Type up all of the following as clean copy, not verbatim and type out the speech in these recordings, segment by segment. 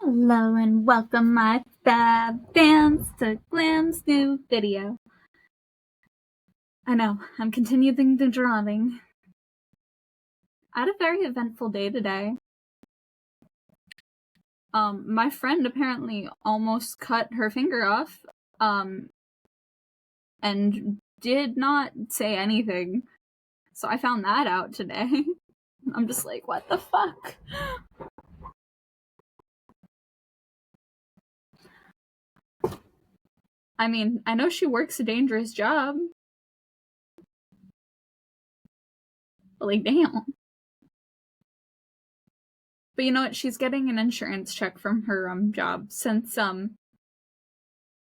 Hello and welcome my fans to Glam's new video. I know, I'm continuing the drawing. I had a very eventful day today. My friend apparently almost cut her finger off, and did not say anything. So I found that out today. I'm just like, what the fuck? I mean, I know she works a dangerous job. But like, damn. But you know what? She's getting an insurance check from her job since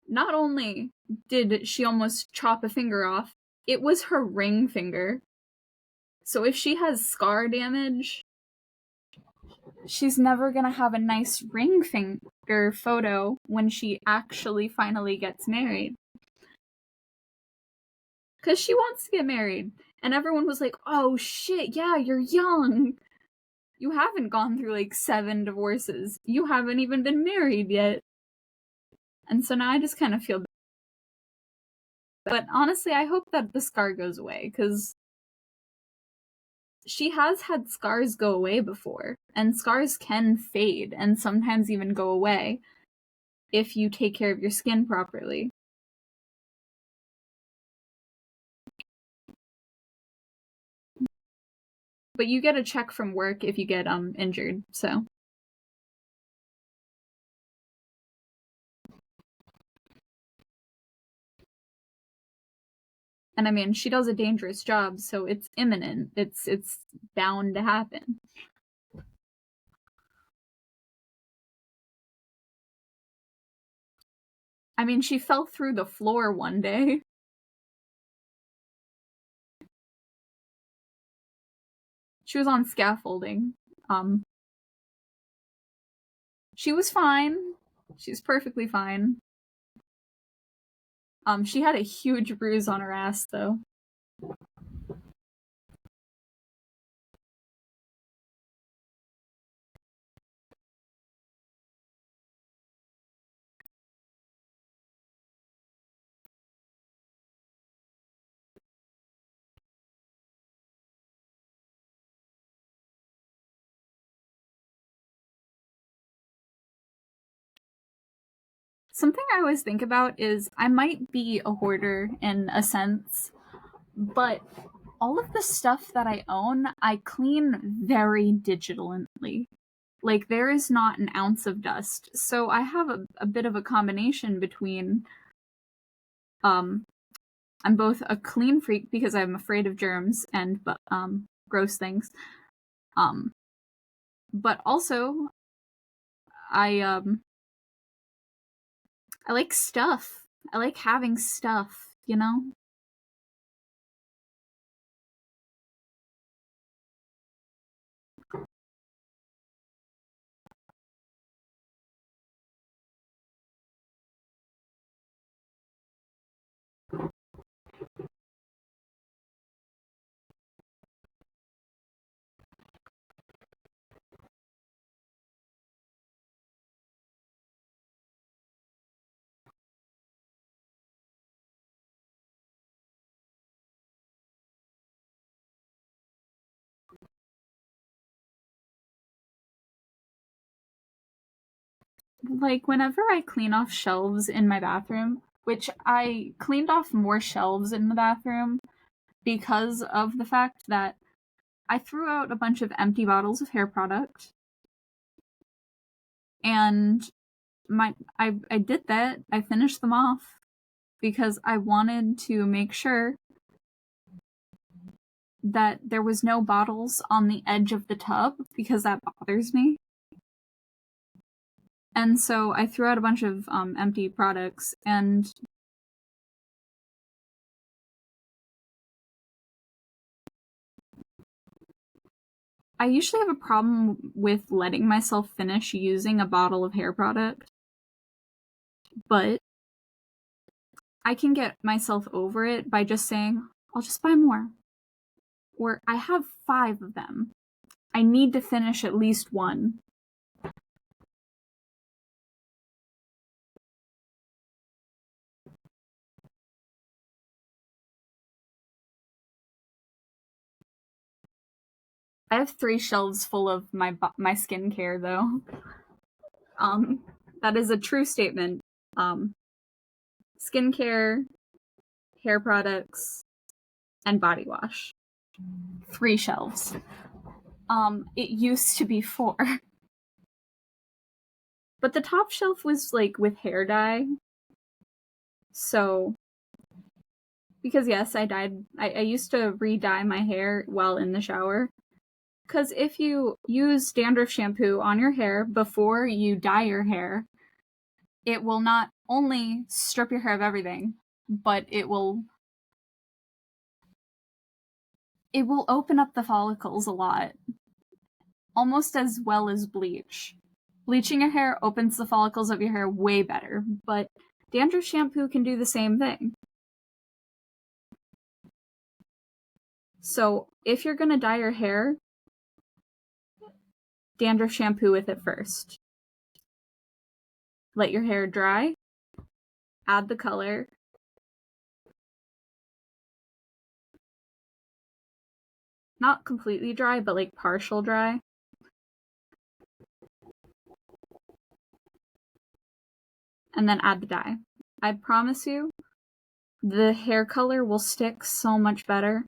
not only did she almost chop a finger off, it was her ring finger. So if she has scar damage, she's never gonna have a nice ring finger photo when she actually finally gets married. Because she wants to get married. And everyone was like, oh shit, yeah, you're young. You haven't gone through like 7 divorces. You haven't even been married yet. And so now I just kind of feel bad. But honestly, I hope that the scar goes away, because she has had scars go away before, and scars can fade and sometimes even go away if you take care of your skin properly. But you get a check from work if you get injured, so. And I mean, she does a dangerous job, so it's imminent. It's bound to happen. I mean, she fell through the floor one day. She was on scaffolding. She was fine. She was perfectly fine. She had a huge bruise on her ass, though. Something I always think about is I might be a hoarder in a sense, but all of the stuff that I own, I clean very digitally. Like, there is not an ounce of dust. So I have a bit of a combination between, I'm both a clean freak because I'm afraid of germs and gross things, but also I like stuff. I like having stuff, you know? Like, whenever I clean off shelves in my bathroom, which I cleaned off more shelves in the bathroom because of the fact that I threw out a bunch of empty bottles of hair product. And I did that. I finished them off because I wanted to make sure that there was no bottles on the edge of the tub, because that bothers me. And so I threw out a bunch of empty products, and I usually have a problem with letting myself finish using a bottle of hair product, but I can get myself over it by just saying, I'll just buy more. Or I have 5 of them. I need to finish at least one. I have 3 shelves full of my skincare, though. That is a true statement. Skincare, hair products, and body wash. 3 shelves. It used to be 4. But the top shelf was, like, with hair dye. So, because yes, I used to re-dye my hair while in the shower. Because if you use dandruff shampoo on your hair before you dye your hair, it will not only strip your hair of everything, but it will open up the follicles a lot. Almost as well as bleach. Bleaching your hair opens the follicles of your hair way better, but dandruff shampoo can do the same thing. So if you're gonna dye your hair, dandruff shampoo with it first. Let your hair dry, add the color, not completely dry, but like partial dry. And then add the dye. I promise you, the hair color will stick so much better.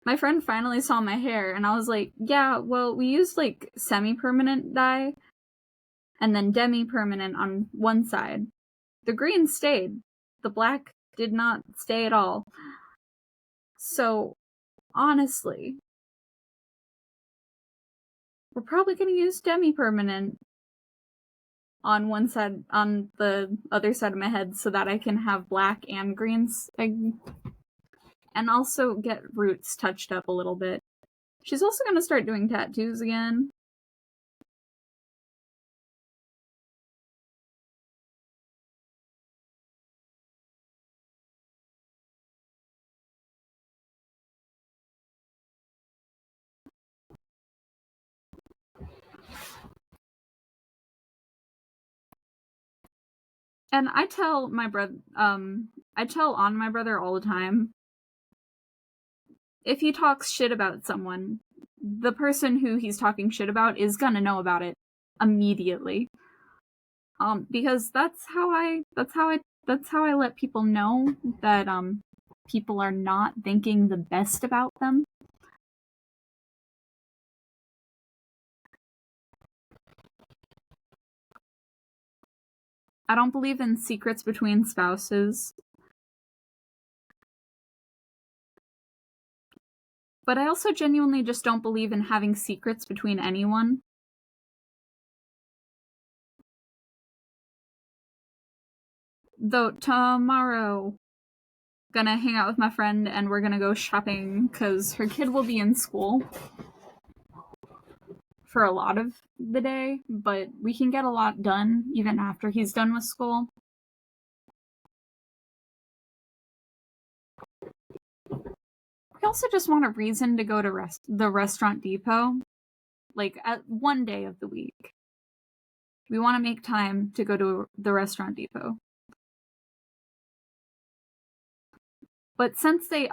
My friend finally saw my hair, and I was like, yeah, well, we used like semi-permanent dye and then demi-permanent on one side. The green stayed. The black did not stay at all. So, honestly, we're probably going to use demi-permanent on one side, on the other side of my head, so that I can have black and greens. And also get roots touched up a little bit. She's also going to start doing tattoos again. And I tell my brother, I tell on my brother all the time, if he talks shit about someone, the person who he's talking shit about is gonna know about it immediately. Because that's how I let people know that people are not thinking the best about them. I don't believe in secrets between spouses. But I also genuinely just don't believe in having secrets between anyone. Though tomorrow, gonna hang out with my friend and we're gonna go shopping because her kid will be in school for a lot of the day, but we can get a lot done even after he's done with school. We also just want a reason to go to the Restaurant Depot, like at one day of the week. We want to make time to go to the Restaurant Depot. But since they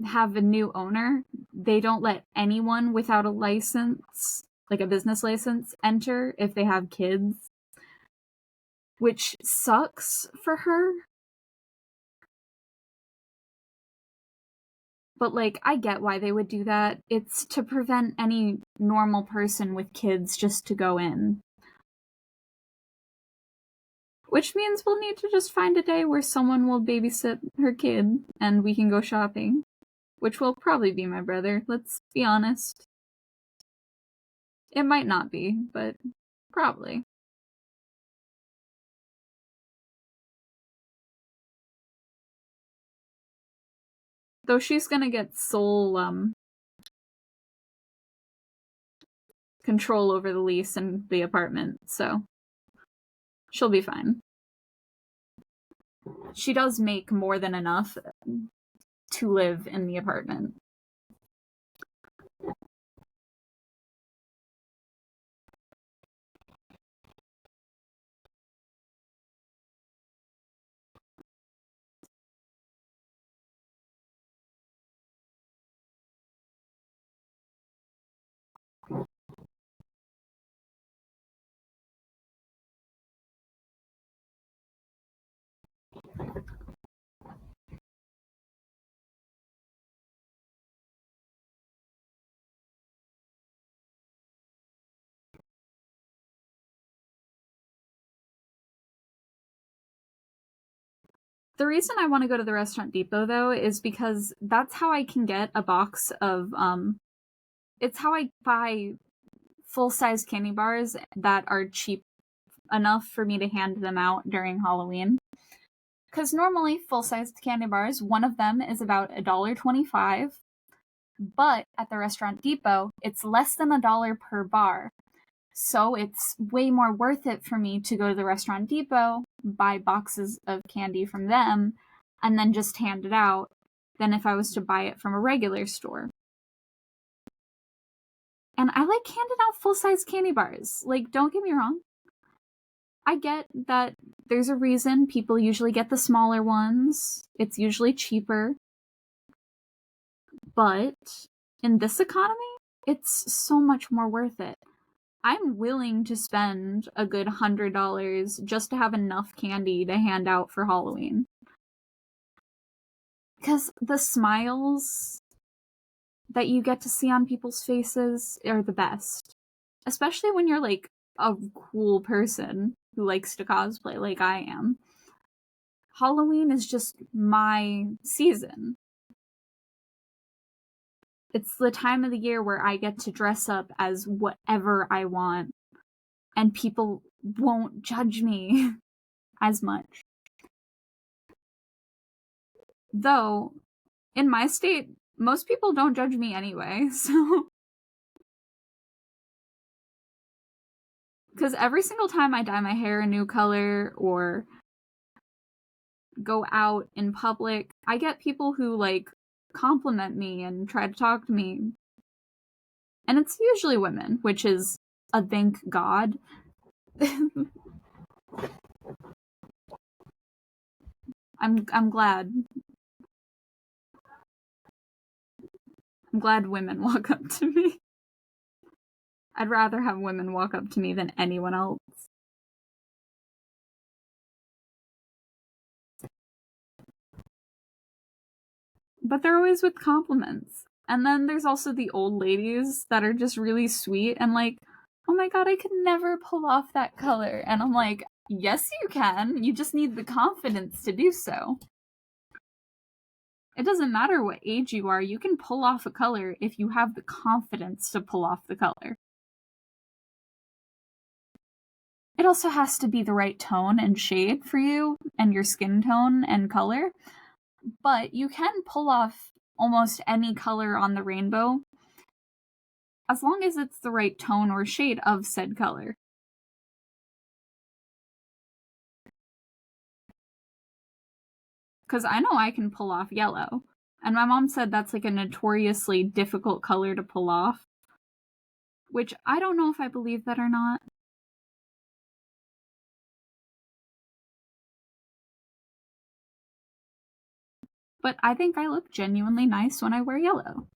have a new owner, they don't let anyone without a license, like a business license, enter if they have kids, which sucks for her. But, like, I get why they would do that. It's to prevent any normal person with kids just to go in. Which means we'll need to just find a day where someone will babysit her kid and we can go shopping. Which will probably be my brother, let's be honest. It might not be, but probably. Though she's gonna get sole control over the lease and the apartment, so she'll be fine. She does make more than enough to live in the apartment. The reason I want to go to the Restaurant Depot though is because that's how I can get a box of it's how I buy full-size candy bars that are cheap enough for me to hand them out during Halloween. Because normally full-sized candy bars, one of them is about $1.25, but at the Restaurant Depot, it's less than $1 per bar. So it's way more worth it for me to go to the Restaurant Depot, buy boxes of candy from them, and then just hand it out than if I was to buy it from a regular store. And I like handing out full-size candy bars. Like, don't get me wrong. I get that there's a reason people usually get the smaller ones. It's usually cheaper. But in this economy, it's so much more worth it. I'm willing to spend a good $100 just to have enough candy to hand out for Halloween. Because the smiles that you get to see on people's faces are the best. Especially when you're like a cool person who likes to cosplay like I am. Halloween is just my season. It's the time of the year where I get to dress up as whatever I want, and people won't judge me as much. Though, in my state, most people don't judge me anyway, so. Because every single time I dye my hair a new color or go out in public, I get people who, like, compliment me and try to talk to me. And it's usually women, which is a thank God. I'm glad. I'm glad women walk up to me. I'd rather have women walk up to me than anyone else. But they're always with compliments. And then there's also the old ladies that are just really sweet and like, oh my god, I could never pull off that color. And I'm like, yes, you can. You just need the confidence to do so. It doesn't matter what age you are, you can pull off a color if you have the confidence to pull off the color. It also has to be the right tone and shade for you and your skin tone and color. But you can pull off almost any color on the rainbow as long as it's the right tone or shade of said color. Because I know I can pull off yellow. And my mom said that's like a notoriously difficult color to pull off. Which I don't know if I believe that or not. But I think I look genuinely nice when I wear yellow.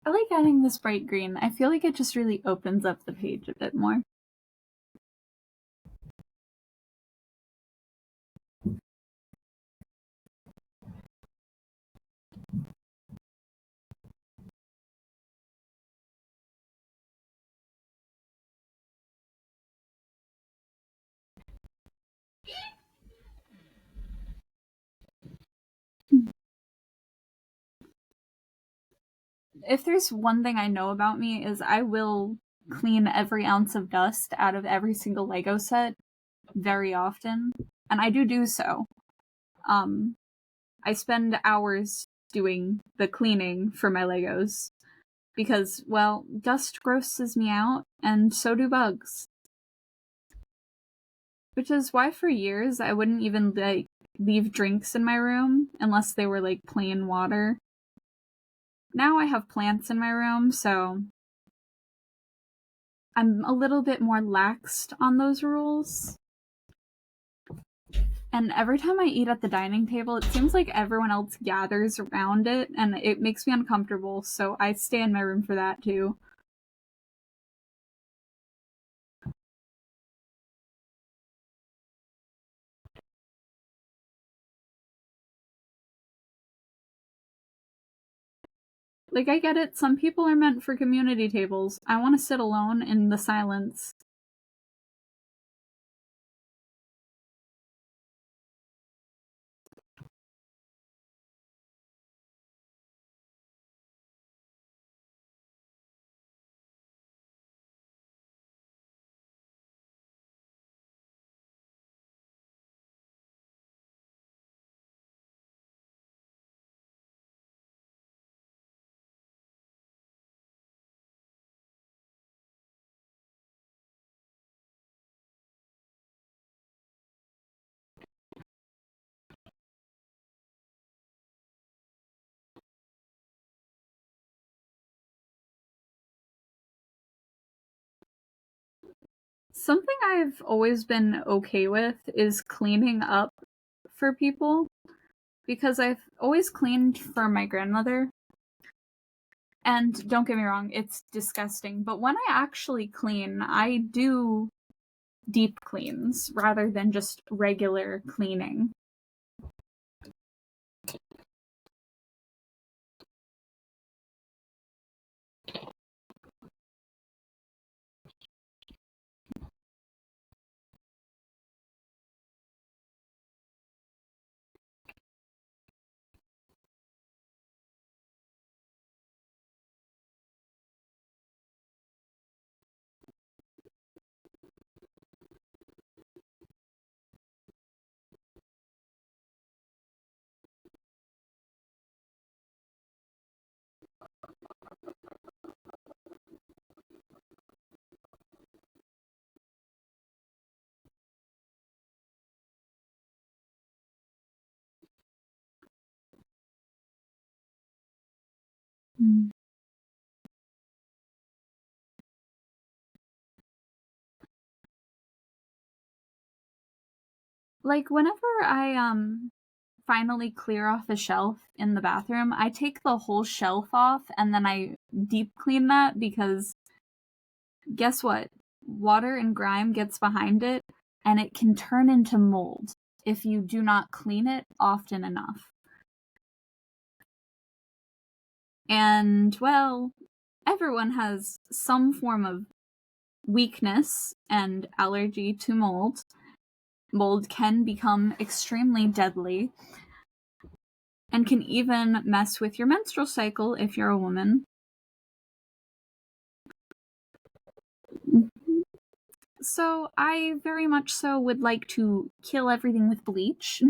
I like adding this bright green. I feel like it just really opens up the page a bit more. if there's one thing I know about me is I will clean every ounce of dust out of every single Lego set very often, and I do so. I spend hours doing the cleaning for my Legos because, well, dust grosses me out, and so do bugs. Which is why for years I wouldn't even leave drinks in my room unless they were plain water. Now I have plants in my room, so I'm a little bit more laxed on those rules. And every time I eat at the dining table, it seems like everyone else gathers around it, and it makes me uncomfortable, so I stay in my room for that too. I get it, some people are meant for community tables. I want to sit alone in the silence. Something I've always been okay with is cleaning up for people, because I've always cleaned for my grandmother. And don't get me wrong, it's disgusting, but when I actually clean, I do deep cleans rather than just regular cleaning. Mm. Whenever I finally clear off a shelf in the bathroom, I take the whole shelf off and then I deep clean that, because guess what? Water and grime gets behind it and it can turn into mold if you do not clean it often enough. And, well, everyone has some form of weakness and allergy to mold. Mold can become extremely deadly and can even mess with your menstrual cycle if you're a woman. So I very much so would like to kill everything with bleach.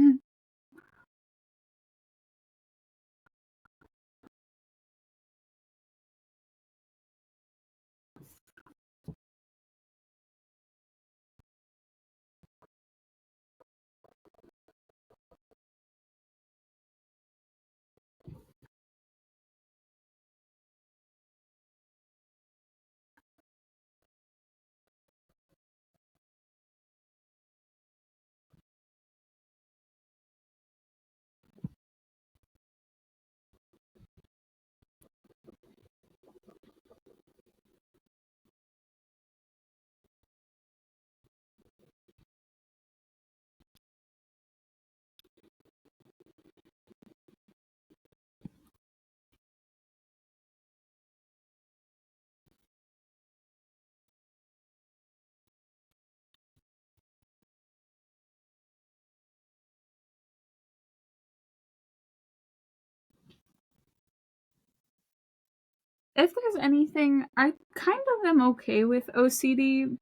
If there's anything, I kind of am okay with OCD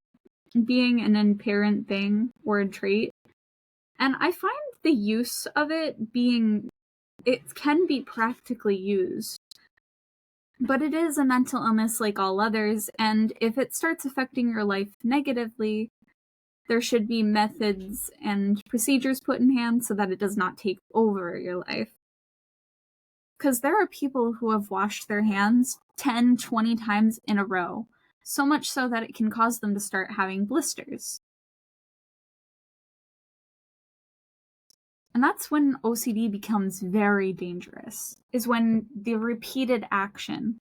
being an inherent thing or a trait. And I find the use of it being, it can be practically used. But it is a mental illness like all others, and if it starts affecting your life negatively, there should be methods and procedures put in hand so that it does not take over your life. Because there are people who have washed their hands 10, 20 times in a row, so much so that it can cause them to start having blisters. And that's when OCD becomes very dangerous, is when the repeated action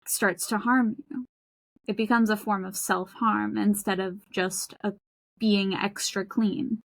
starts to harm you. It becomes a form of self-harm instead of just being extra clean.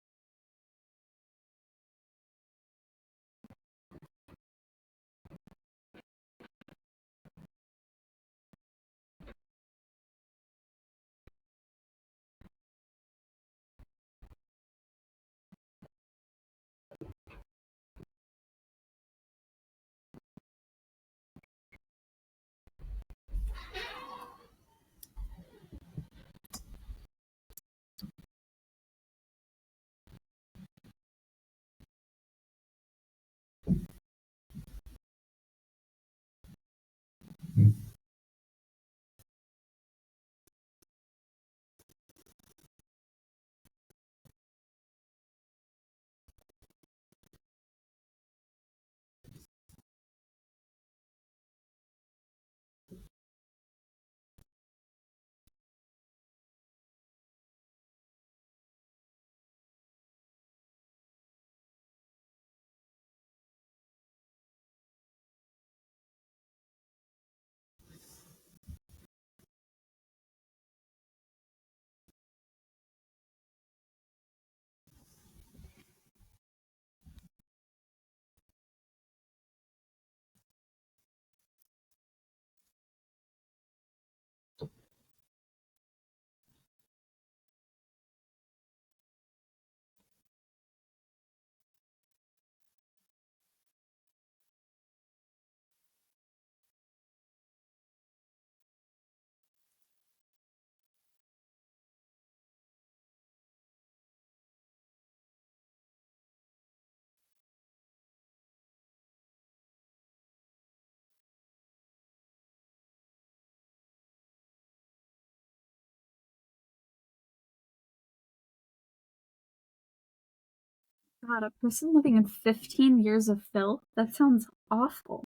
God, a person living in 15 years of filth? That sounds awful.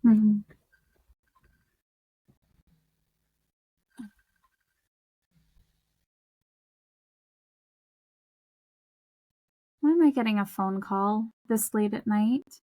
Mhm. Why am I getting a phone call this late at night?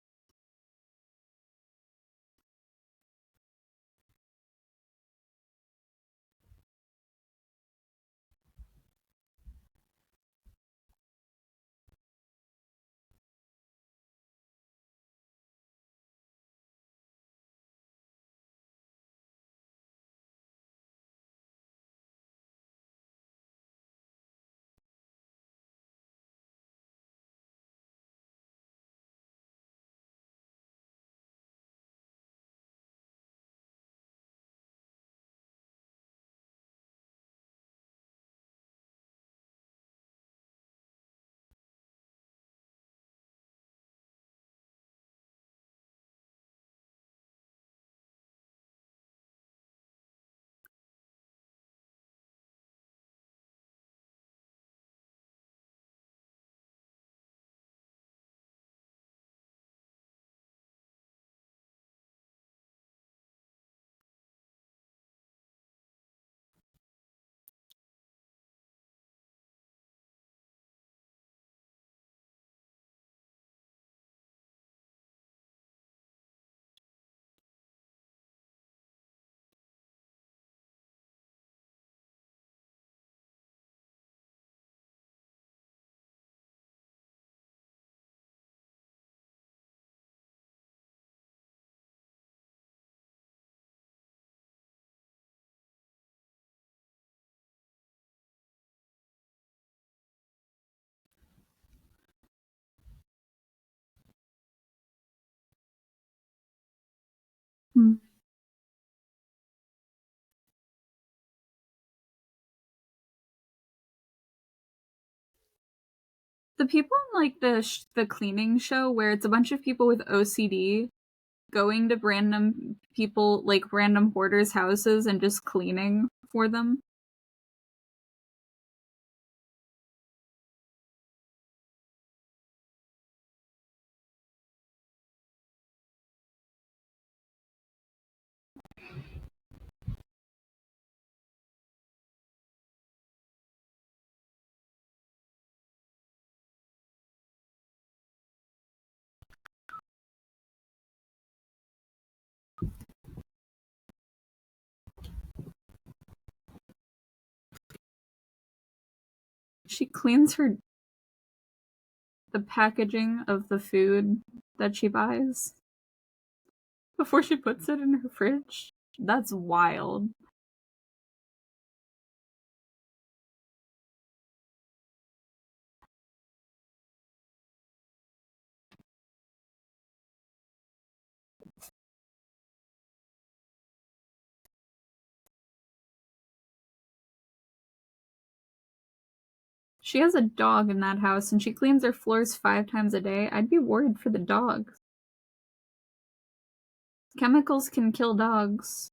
The people in like the cleaning show where it's a bunch of people with OCD going to random people, like random hoarders' houses and just cleaning for them. She cleans the packaging of the food that she buys before she puts it in her fridge. That's wild. She has a dog in that house and she cleans her floors 5 times a day. I'd be worried for the dog. Chemicals can kill dogs.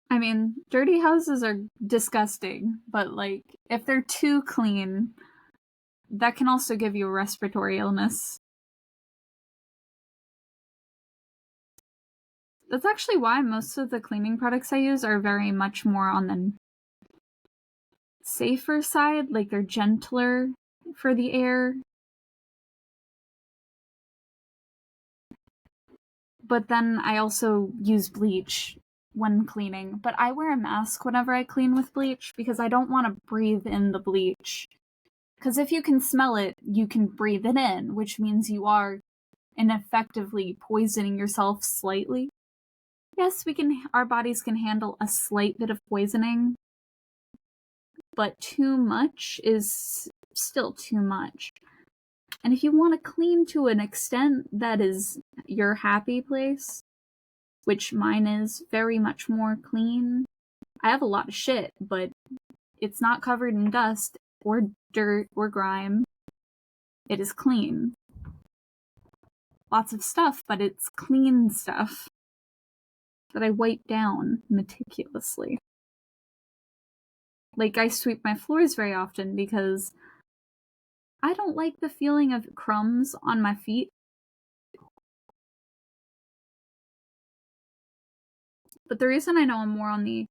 I mean, dirty houses are disgusting, but like, if they're too clean, that can also give you a respiratory illness. That's actually why most of the cleaning products I use are very much more on the safer side, like they're gentler for the air. But then I also use bleach when cleaning, but I wear a mask whenever I clean with bleach because I don't want to breathe in the bleach. Because if you can smell it, you can breathe it in, which means you are ineffectively poisoning yourself slightly. Yes, our bodies can handle a slight bit of poisoning, but too much is still too much. And if you want to clean to an extent that is your happy place, which mine is very much more clean. I have a lot of shit, but it's not covered in dust or dirt or grime. It is clean. Lots of stuff, but it's clean stuff that I wipe down meticulously. Like, I sweep my floors very often because I don't like the feeling of crumbs on my feet. But the reason I know I'm more on the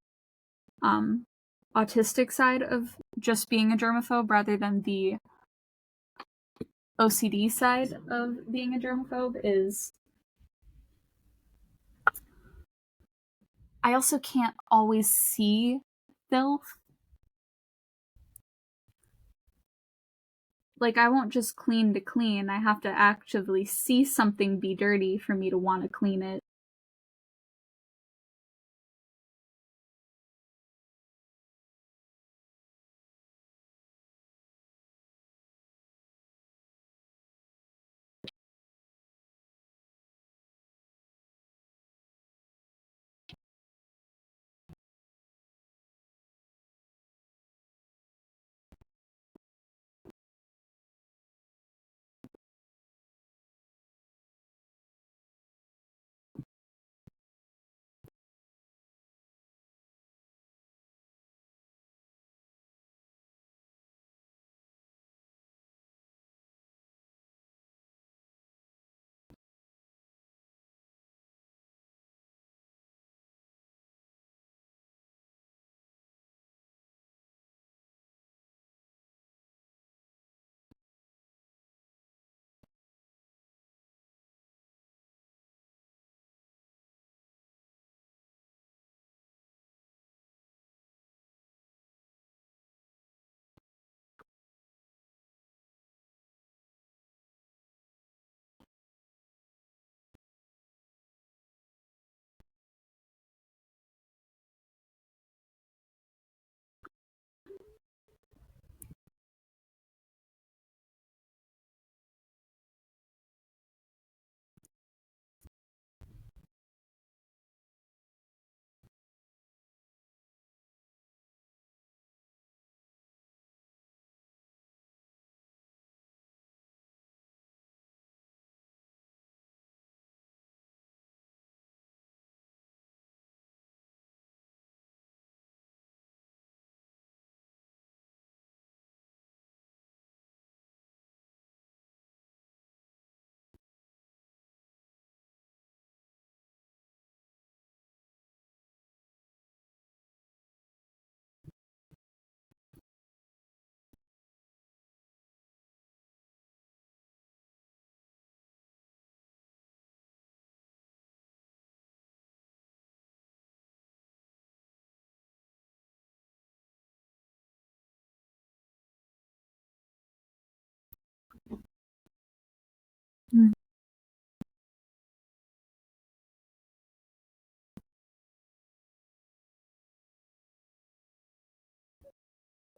autistic side of just being a germaphobe rather than the OCD side of being a germaphobe is I also can't always see filth. Like, I won't just clean to clean. I have to actively see something be dirty for me to want to clean it.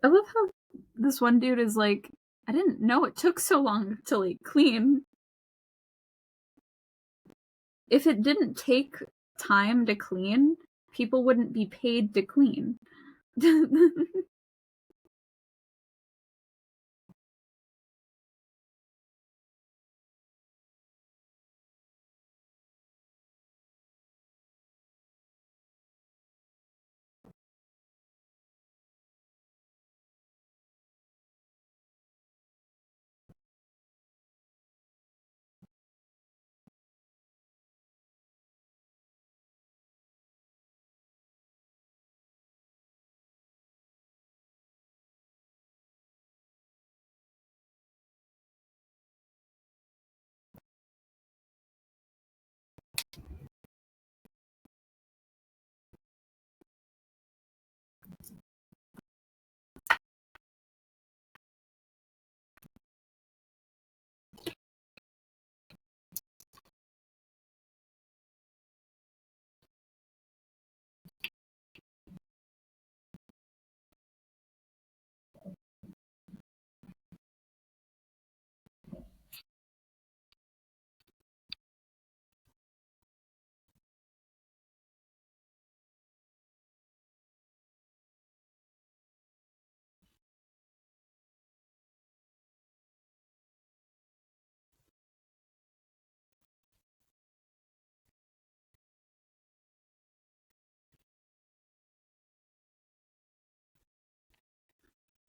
I love how this one dude is like, "I didn't know it took so long to, like, clean." If it didn't take time to clean, people wouldn't be paid to clean.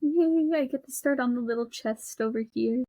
Yay, I get to start on the little chest over here.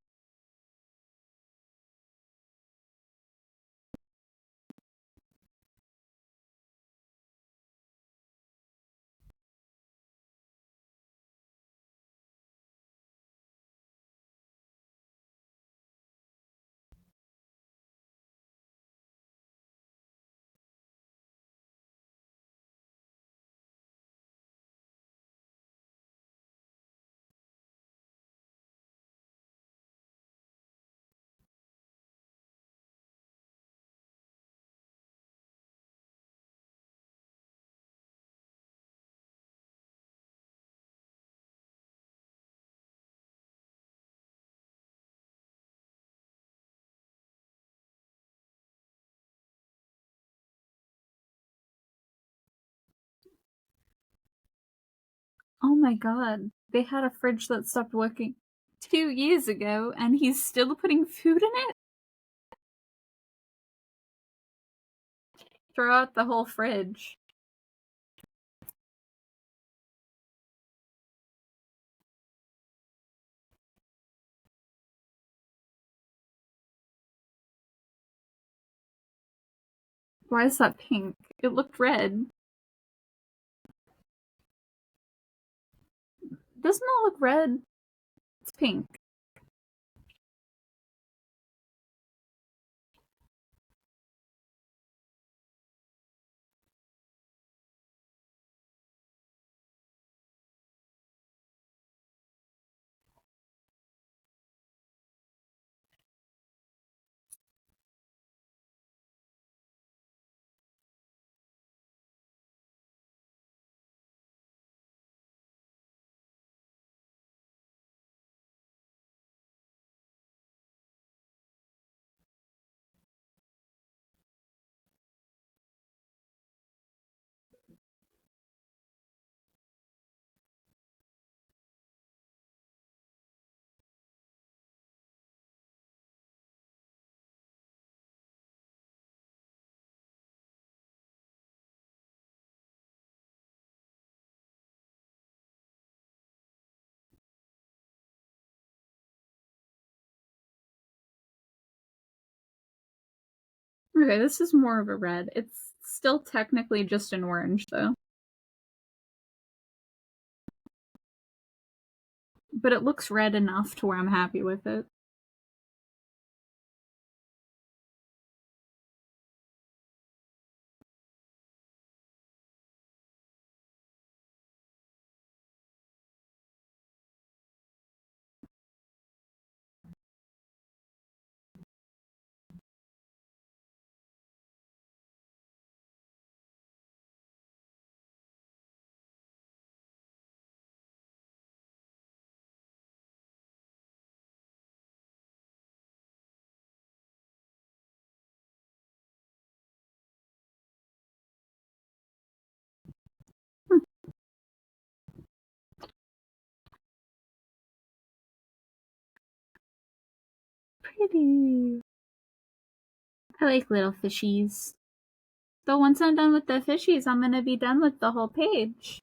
Oh my god, they had a fridge that stopped working 2 years ago, and he's still putting food in it? Throw out the whole fridge. Why is that pink? It looked red. Doesn't it look red? It's pink. Okay, this is more of a red. It's still technically just an orange, though. But it looks red enough to where I'm happy with it. pretty. I like little fishies. Though once I'm done with the fishies, I'm gonna be done with the whole page.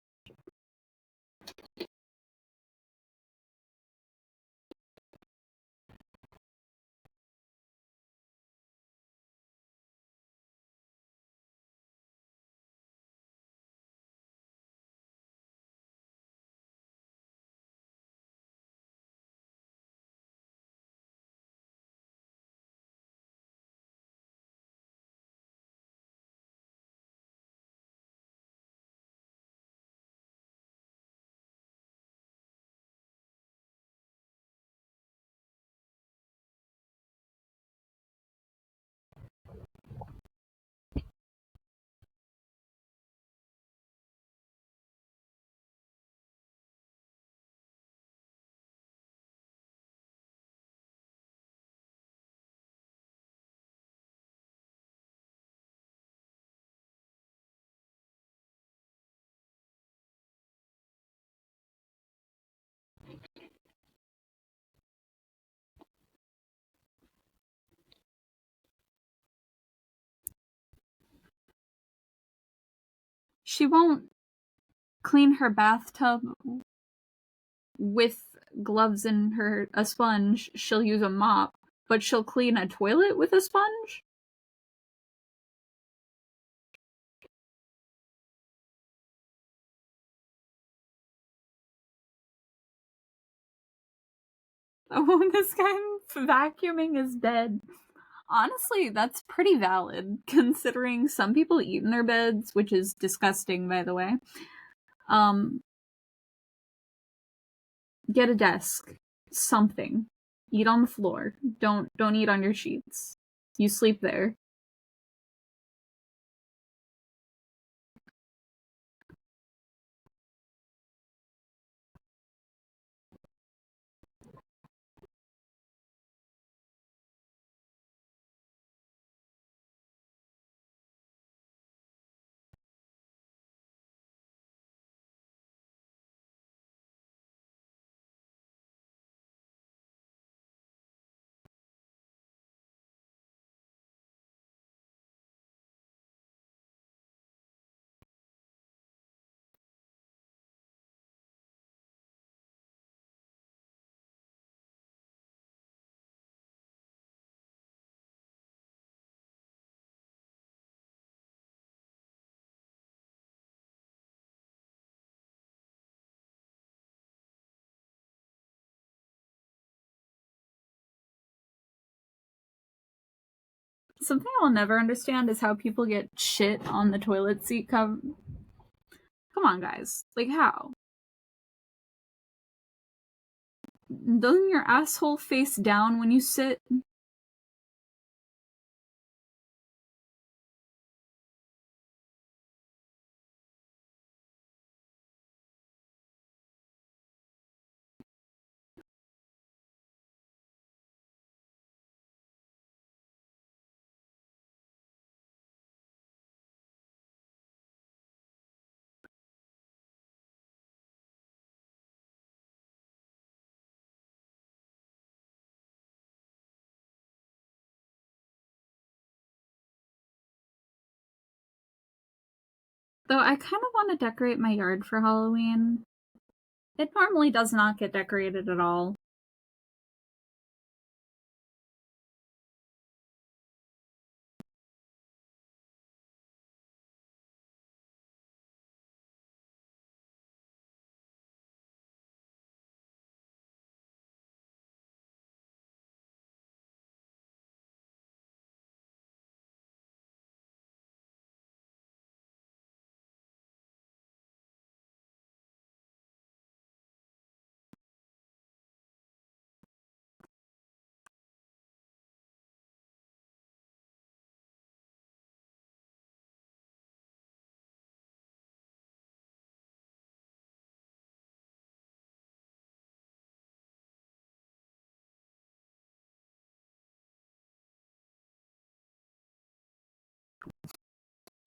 She won't clean her bathtub with gloves and a sponge. She'll use a mop, but she'll clean a toilet with a sponge? Oh, this guy vacuuming his bed. Honestly, that's pretty valid, considering some people eat in their beds, which is disgusting, by the way. Get a desk. Something. Eat on the floor. Don't eat on your sheets. You sleep there. Something I'll never understand is how people get shit on the toilet seat cover. Come on, guys. Like, how? Doesn't your asshole face down when you sit? Though I kind of want to decorate my yard for Halloween. It normally does not get decorated at all.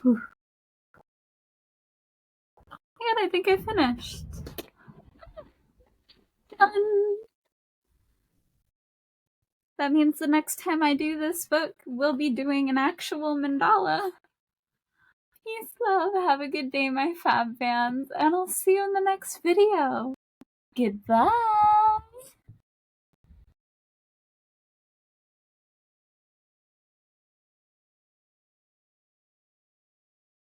And I think I finished. Done. That means the next time I do this book, we'll be doing an actual mandala. Peace, love. Have a good day, my fab fans, and I'll see you in the next video. Goodbye.